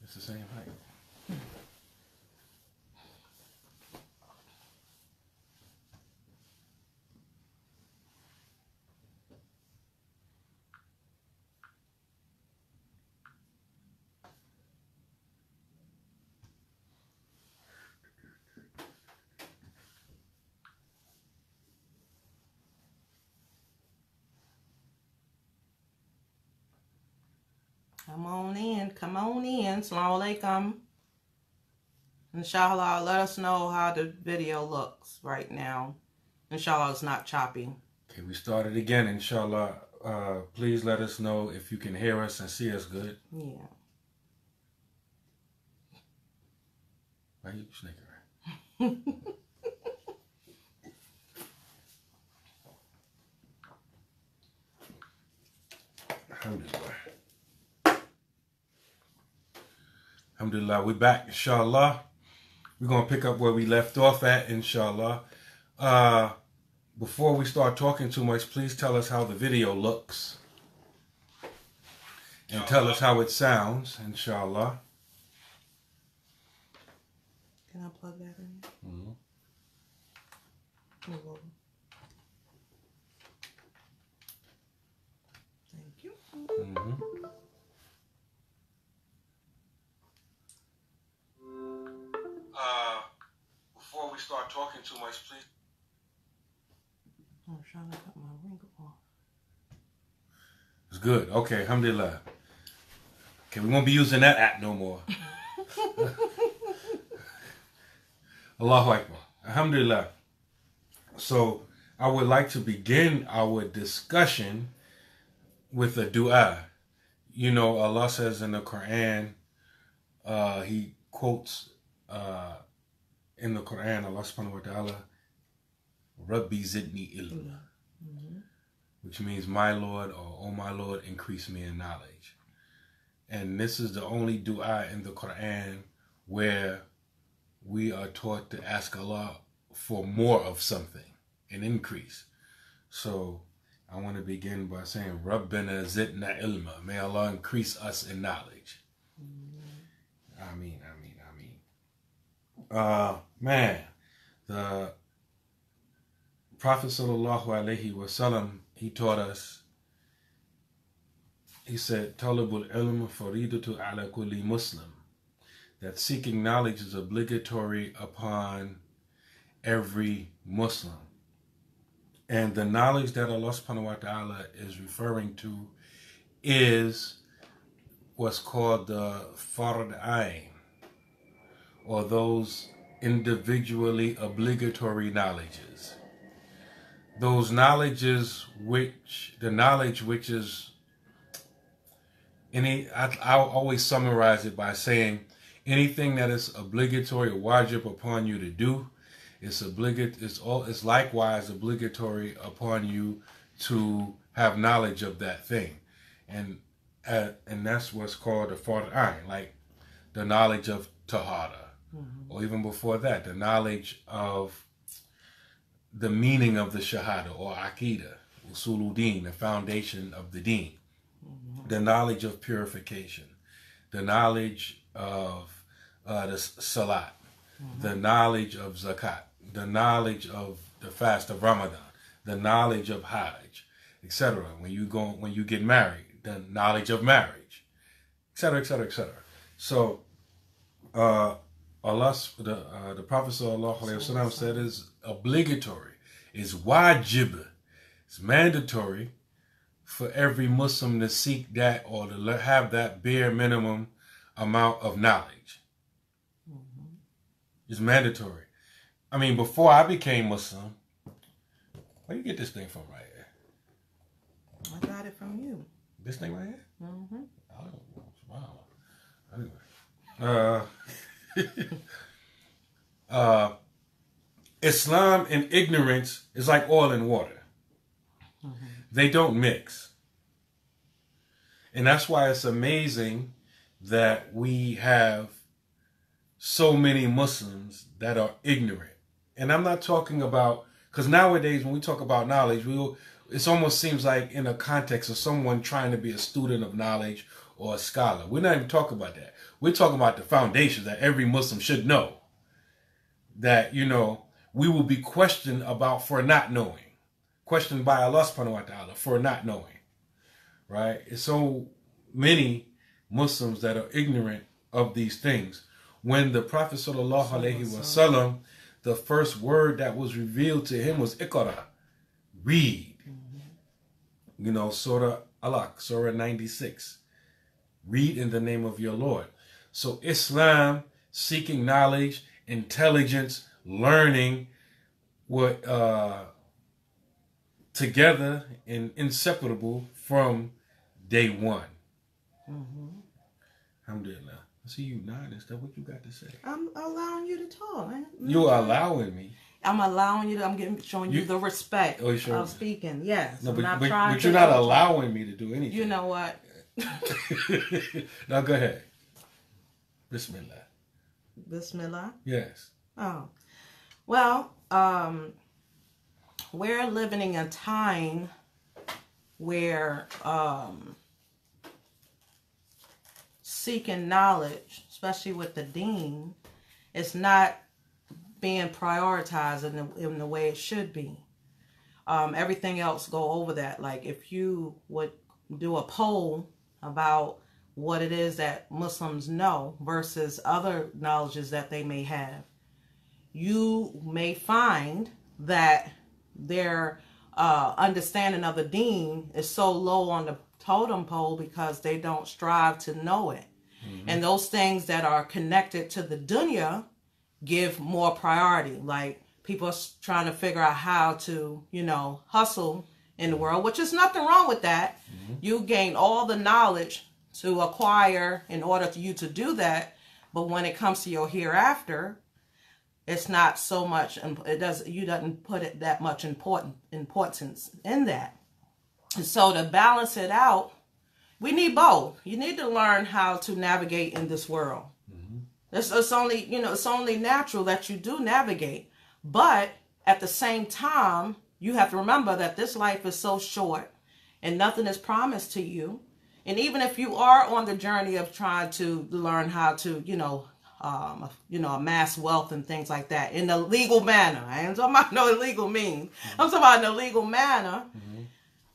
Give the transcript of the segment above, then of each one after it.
It's the same height. Come on in. Assalamu alaikum. Inshallah, let us know how the video looks right now. Inshallah, it's not choppy. Okay, we started again, inshallah. Please let us know if you can hear us and see us good. Yeah. Why are you snickering? Alhamdulillah. Alhamdulillah, we're back, inshallah. We're going to pick up where we left off at, inshallah. Before we start talking too much, please tell us how the video looks. And tell us how it sounds, inshallah. Can I plug that in? Mm-hmm. Thank you. Mm-hmm. Before we start talking too much, please. I'm trying to cut my wrinkle off. It's good. Okay, alhamdulillah. Okay, we won't be using that app no more. Allahu Akbar. Alhamdulillah. So, I would like to begin our discussion with a dua. You know, Allah says in the Quran, He quotes in the Quran, Allah subhanahu wa ta'ala, Rabbi Zidni Ilma, which means my Lord, or oh my Lord, increase me in knowledge. And this is the only dua in the Quran where we are taught to ask Allah for more of something, an increase. So I want to begin by saying, Rabbana Zidna Ilma. May Allah increase us in knowledge. Ameen, ameen, ameen. Man, the Prophet sallallahu alaihi wasallam, he taught us, he said, Talabul ilm faridatu ala kulli Muslim, that seeking knowledge is obligatory upon every Muslim. And the knowledge that Allah subhanahu wa ta'ala is referring to is what's called the Fard Ain, or those individually obligatory knowledges. Those knowledges the knowledge which is I'll always summarize it by saying anything that is obligatory or wajib upon you to do, it's likewise obligatory upon you to have knowledge of that thing. And that's what's called the Fard Ain, like the knowledge of Tahara. Or even before that, the knowledge of the meaning of the Shahada or Aqidah, Usuluddin, the foundation of the Deen. The knowledge of purification, the knowledge of the Salat, the knowledge of Zakat, the knowledge of the fast of Ramadan, the knowledge of Hajj, etc. When you get married, the knowledge of marriage, etc., etc., etc. So, the Prophet sallallahu alaihi wasallam said is obligatory, is wajib, it's mandatory for every Muslim to seek that or to have that bare minimum amount of knowledge. It's mandatory. I mean, before I became Muslim, where you get this thing from right here? I got it from you. This thing right here? Mm-hmm. Oh, wow. Anyway. Islam and ignorance is like oil and water. They don't mix. And that's why it's amazing that we have so many Muslims that are ignorant. And I'm not talking about, because nowadays when we talk about knowledge, it almost seems like in a context of someone trying to be a student of knowledge or a scholar. We're not even talking about that. We're talking about the foundations that every Muslim should know. That, you know, we will be questioned about for not knowing. Questioned by Allah subhanahu wa ta'ala for not knowing. Right? It's so many Muslims that are ignorant of these things. When the Prophet sallallahu alaihi wasallam, the first word that was revealed to him was Iqra, read. You know, Surah Alaq, Surah 96. Read in the name of your Lord. So Islam, seeking knowledge, intelligence, learning, were together and inseparable from day one. Alhamdulillah. I see you nodding and stuff. What you got to say? I'm allowing you to talk. You're allowing me. I'm allowing you to, showing you the respect of speaking. Yes. No, but you're not allowing me to do anything. You know what? Now go ahead. Bismillah. Bismillah? Yes. Oh. Well, we're living in a time where seeking knowledge, especially with the deen, is not being prioritized in the way it should be. Everything else go over that. Like if you would do a poll about what it is that Muslims know versus other knowledges that they may have, you may find that their understanding of the deen is so low on the totem pole because they don't strive to know it. And those things that are connected to the dunya give more priority. Like people are trying to figure out how to, you know, hustle in the world, which is nothing wrong with that. You gain all the knowledge to acquire in order for you to do that. But when it comes to your hereafter, it's not so much, you doesn't put it that much importance in that. And so to balance it out, we need both. You need to learn how to navigate in this world. It's only, you know, it's only natural that you do navigate. But at the same time, you have to remember that this life is so short and nothing is promised to you. And even if you are on the journey of trying to learn how to, amass wealth and things like that in a legal manner. I ain't talking about no illegal means. I'm talking about in a legal manner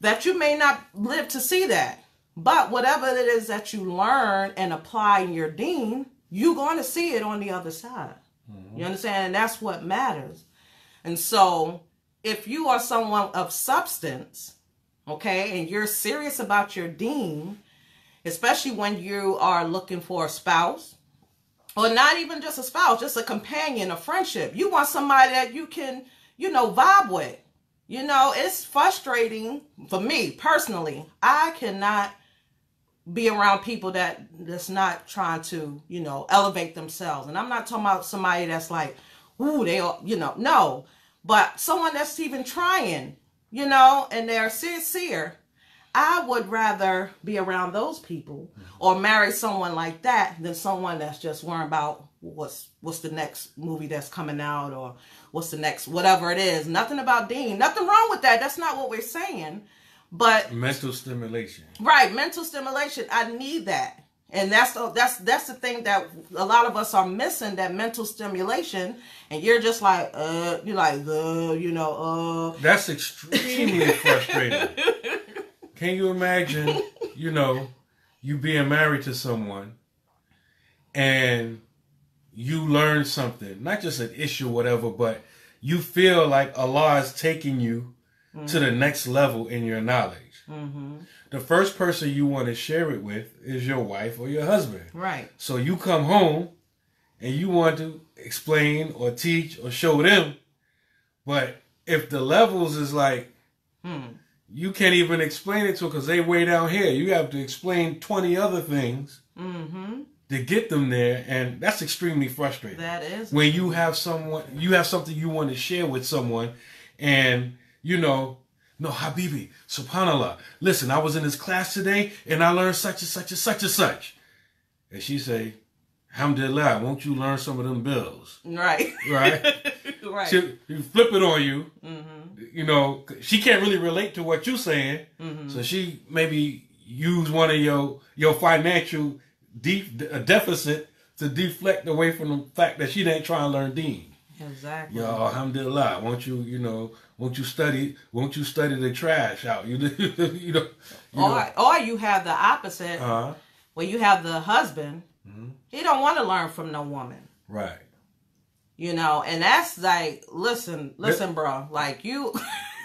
that you may not live to see that. But whatever it is that you learn and apply in your deen, you're going to see it on the other side. You understand? And that's what matters. And so if you are someone of substance, okay, and you're serious about your deen, especially when you are looking for a spouse, or not even just a spouse, just a companion, a friendship. You want somebody that you can, vibe with. It's frustrating for me personally. I cannot be around people that's not trying to, elevate themselves. And I'm not talking about somebody that's like, ooh, they all, no. But someone that's even trying, and they're sincere. I would rather be around those people or marry someone like that than someone that's just worrying about what's the next movie that's coming out or what's the next whatever it is. Nothing about deen. Nothing wrong with that. That's not what we're saying. But mental stimulation. Right, mental stimulation. I need that. And that's the thing that a lot of us are missing, that mental stimulation. And you're just like, That's extremely frustrating. Can you imagine, you being married to someone and you learn something, not just an issue or whatever, but you feel like Allah is taking you to the next level in your knowledge. The first person you want to share it with is your wife or your husband. Right. So you come home and you want to explain or teach or show them, but if the levels is like, you can't even explain it to them because they way down here. You have to explain 20 other things to get them there, and that's extremely frustrating. That is. When you have something you want to share with someone, and no, Habibi, subhanallah, listen, I was in this class today, and I learned such and such and such and such. And she say, alhamdulillah, won't you learn some of them bills? Right. Right? Right. She flip it on you. She can't really relate to what you're saying. So she maybe use one of your financial deficit to deflect away from the fact that she didn't try and learn deen. Exactly. Yo, alhamdulillah, won't you study the trash out? Or you have the opposite, where you have the husband, he don't want to learn from no woman. Right. You know, and that's like, listen, bro, like you.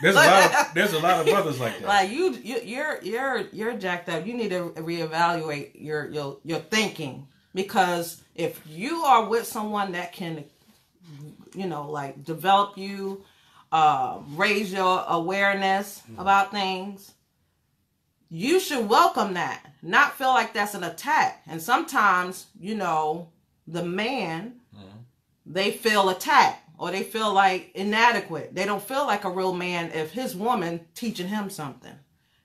There's a lot of brothers like that. Like you're jacked up. You need to reevaluate your thinking, because if you are with someone that can, you know, like develop you, raise your awareness about things, you should welcome that, not feel like that's an attack. And sometimes, you know, the man, they feel attacked or they feel like inadequate. They don't feel like a real man if his woman teaching him something.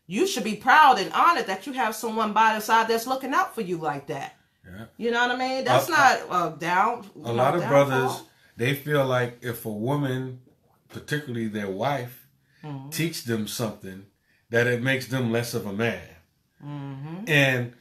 You should be proud and honored that you have someone by the side that's looking out for you like that. Yeah. You know what I mean? That's not down. A lot of brothers, they feel like if a woman, particularly their wife, teach them something, that it makes them less of a man. And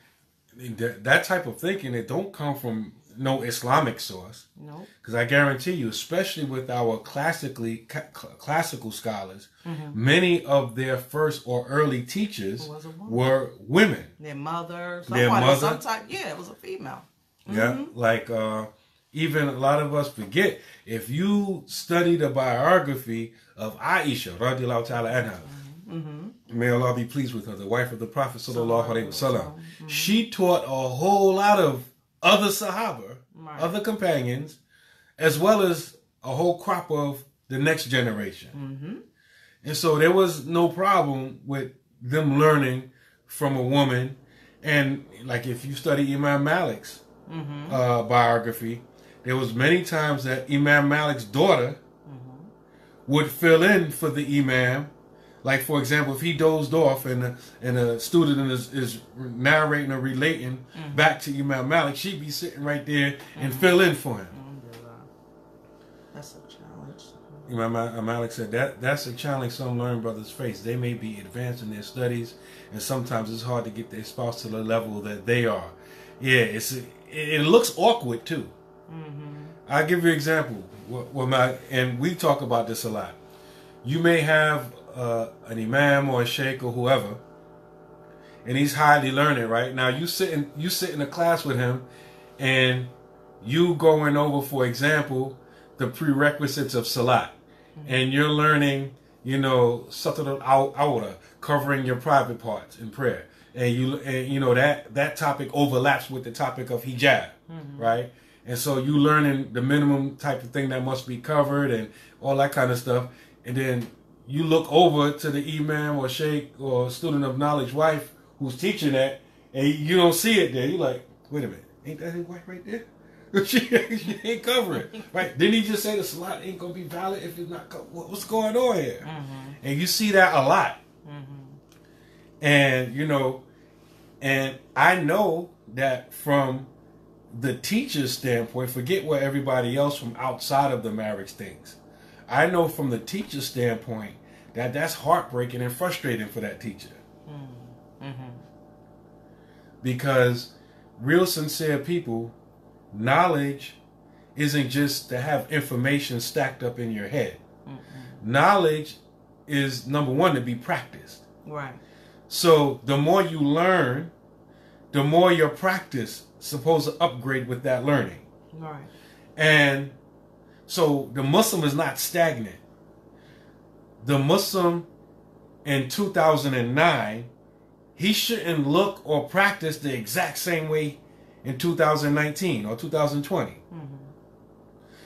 that type of thinking, it don't come from no Islamic source. No. Because I guarantee you, especially with our classical scholars, many of their first or early teachers were women. Their mother. It was a female. Yeah, like even a lot of us forget, if you study the biography of Aisha, radiallahu ta'ala anha, may Allah be pleased with her, the wife of the Prophet sallallahu alaihi wasallam, she taught a whole lot of other Sahaba, other companions, as well as a whole crop of the next generation. And so there was no problem with them learning from a woman. And like if you study Imam Malik's biography, there was many times that Imam Malik's daughter would fill in for the Imam. Like, for example, if he dozed off and a student is narrating or relating back to Imam Malik, she'd be sitting right there and fill in for him. That's a challenge. Imam Malik said that's a challenge some learned brothers face. They may be advanced in their studies, and sometimes it's hard to get their spouse to the level that they are. Yeah, it looks awkward too. I'll give you an example. And we talk about this a lot. You may have an imam or a sheikh or whoever, and he's highly learned, right? Now you sit in a class with him, and you going over, for example, the prerequisites of salat, and you're learning, you know, Satratul Awra, covering your private parts in prayer, and you know that topic overlaps with the topic of hijab, right? And so you learning the minimum type of thing that must be covered and all that kind of stuff, and then you look over to the imam or sheikh or student of knowledge wife who's teaching that, and you don't see it there. You're like, wait a minute, ain't that his wife right there? she ain't covering, right? Didn't he just say the salat ain't gonna be valid if it's not covered? What's going on here? And you see that a lot. And you know, and I know that from the teacher's standpoint, forget what everybody else from outside of the marriage thinks. I know from the teacher's standpoint that that's heartbreaking and frustrating for that teacher. Because real sincere people, knowledge isn't just to have information stacked up in your head. Knowledge is, number one, to be practiced. Right. So the more you learn, the more your practice supposed to upgrade with that learning. Right. And so the Muslim is not stagnant. The Muslim in 2009, he shouldn't look or practice the exact same way in 2019 or 2020.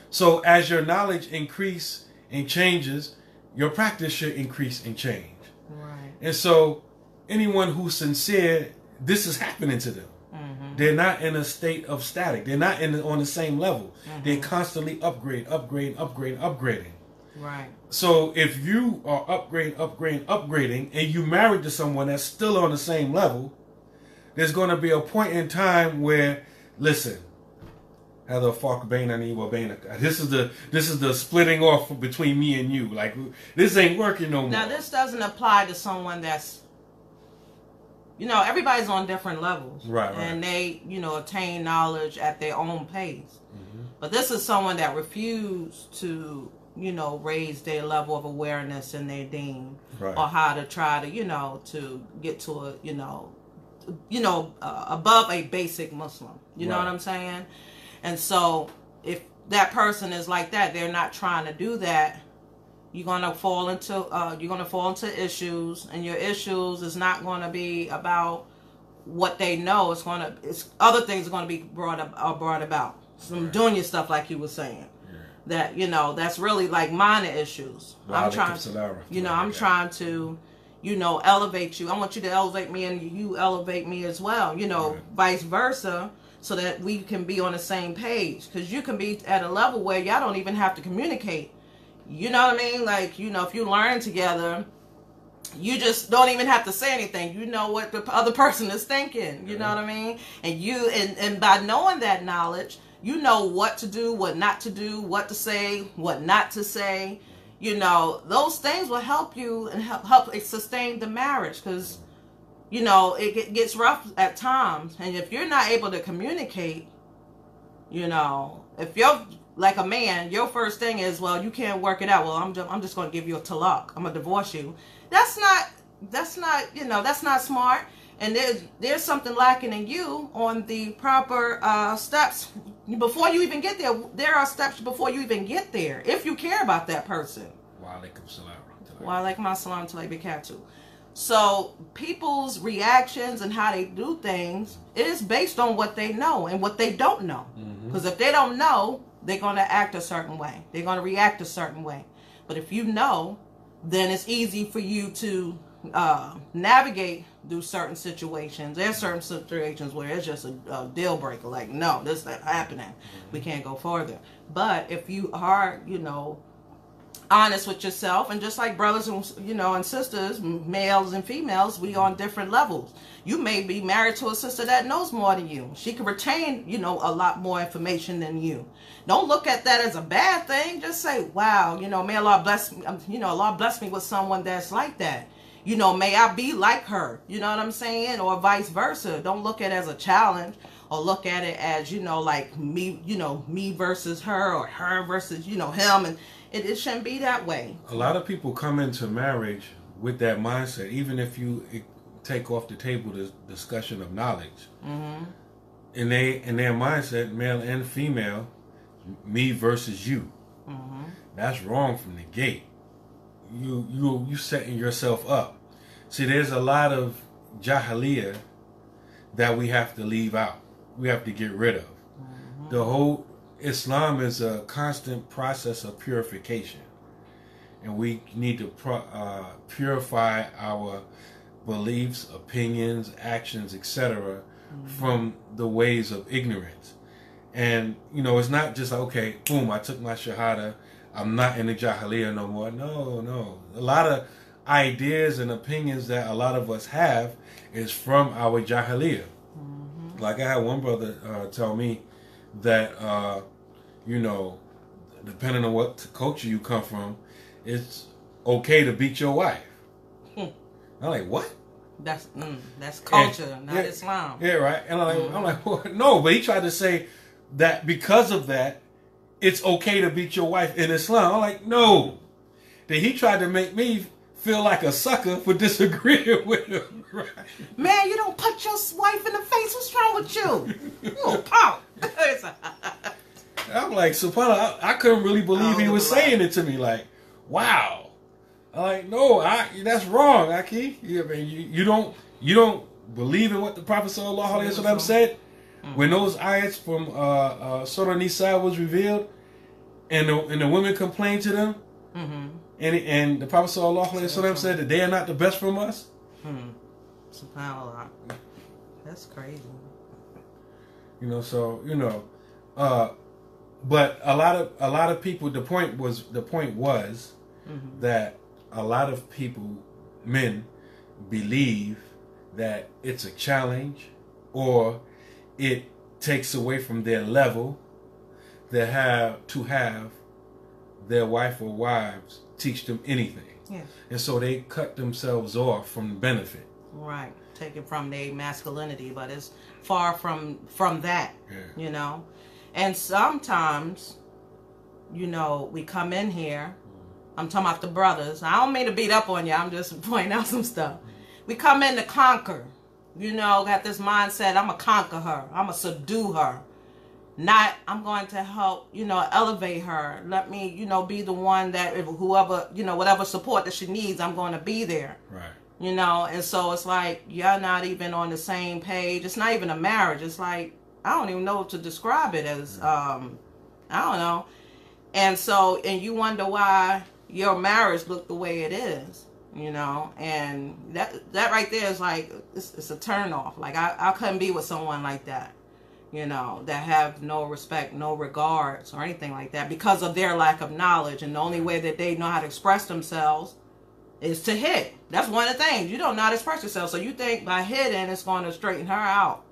So as your knowledge increase and changes, your practice should increase and change. Right. And so anyone who's sincere, this is happening to them. They're not in a state of static. They're not on the same level. They're constantly upgrading. Right. So if you are upgrading, and you married to someone that's still on the same level, there's going to be a point in time where, listen, this is the splitting off between me and you. Like, this ain't working no more. Now, this doesn't apply to someone that's you know, everybody's on different levels. Right. And they, you know, attain knowledge at their own pace. But this is someone that refused to, you know, raise their level of awareness in their deen, right, or how to try to, you know, to get to a, you know, above a basic Muslim. You know what I'm saying? And so if that person is like that, they're not trying to do that, you're gonna fall into issues, and your issues is not gonna be about what they know. It's other things are gonna be brought about. Some dunya stuff, like you were saying. Yeah. That, you know, that's really like minor issues. I'm trying to, you know, I'm trying to, you know, elevate you. I want you to elevate me, and you elevate me as well. You know, vice versa, so that we can be on the same page. Because you can be at a level where y'all don't even have to communicate. You know what I mean? Like, you know, if you learn together, you just don't even have to say anything. You know what the other person is thinking. You know what I mean? And you, and by knowing that knowledge, you know what to do, what not to do, what to say, what not to say. You know, those things will help you and help sustain the marriage, because, you know, it gets rough at times. And if you're not able to communicate, you know, if you're like a man, your first thing is, well, you can't work it out. Well, I'm just going to give you a talaq. I'm going to divorce you. That's not, you know, that's not smart. And there's something lacking in you on the proper steps before you even get there. There are steps before you even get there, if you care about that person. Wa alaikum salam. Wa alaikum assalam to barakatuh. So people's reactions and how they do things is based on what they know and what they don't know. Because if they don't know, they're going to act a certain way. They're going to react a certain way. But if you know, then it's easy for you to navigate through certain situations. There's certain situations where it's just a deal breaker. Like, no, this is not happening. We can't go further. But if you are, you know, honest with yourself, and just like brothers and, you know, and sisters, males and females, we on different levels. You may be married to a sister that knows more than you. She can retain, you know, a lot more information than you. Don't look at that as a bad thing. Just say, wow, you know, may Allah bless me, you know, Allah bless me with someone that's like that. You know, may I be like her, you know what I'm saying? Or vice versa. Don't look at it as a challenge, or look at it as, you know, like me, you know, me versus her, or her versus, you know, him. And it shouldn't be that way. A lot of people come into marriage with that mindset, even if you take off the table the discussion of knowledge. In their mindset, male and female, me versus you. That's wrong from the gate. You setting yourself up. See, there's a lot of jahiliyyah that we have to leave out. We have to get rid of. The whole Islam is a constant process of purification, and we need to purify our beliefs, opinions, actions, etc. from the ways of ignorance. And, you know, it's not just like, okay, boom, I took my shahada, I'm not in the jahiliyyah no more. No. A lot of ideas and opinions that a lot of us have is from our jahiliyyah. Like, I had one brother tell me that, you know, depending on what culture you come from, it's okay to beat your wife. I'm like, what? That's culture, not Islam. Yeah, right. And I'm like, well, no, but he tried to say that because of that, it's okay to beat your wife in Islam. I'm like, no. Then he tried to make me feel like a sucker for disagreeing with him. Right? Man, you don't punch your wife in the face. What's wrong with you? You don't pout. I'm like, subhanAllah, I couldn't really believe he was saying it to me. Like, wow. I'm like, no, that's wrong, Aki. You don't believe in what the Prophet ﷺ said when those ayats from Surah Nisa was revealed, and the women complained to them, and the Prophet ﷺ said that they are not the best from us. SubhanAllah. That's crazy. You know, so, you know, but a lot of people, the point was that a lot of people, men, believe that it's a challenge, or it takes away from their level to have their wife or wives teach them anything. Yeah. And so they cut themselves off from the benefit. Right. taken from their masculinity, but it's far from that, you know. And sometimes, you know, we come in here, I'm talking about the brothers. I don't mean to beat up on you, I'm just pointing out some stuff. We come in to conquer, you know, got this mindset, I'm going to conquer her, I'm going to subdue her. Not, I'm going to help, you know, elevate her. Let me, you know, be the one that if whoever, you know, whatever support that she needs, I'm going to be there. Right. You know, and so it's like, you're not even on the same page. It's not even a marriage. It's like, I don't even know what to describe it as. I don't know. And so, and you wonder why your marriage look the way it is, you know, and that right there is like, it's a turn off. Like, I couldn't be with someone like that. You know, that have no respect, no regards or anything like that because of their lack of knowledge. And the only way that they know how to express themselves is to hit. That's one of the things. You don't know how to express yourself. So you think by hitting it's going to straighten her out.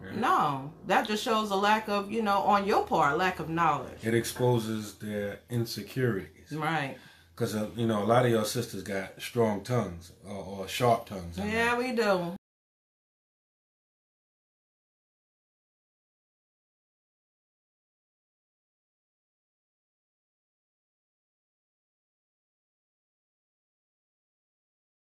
Yeah. No, that just shows a lack of, you know, on your part, lack of knowledge. It exposes their insecurities. Right. Because, you know, a lot of your sisters got strong tongues or sharp tongues. Yeah, we do.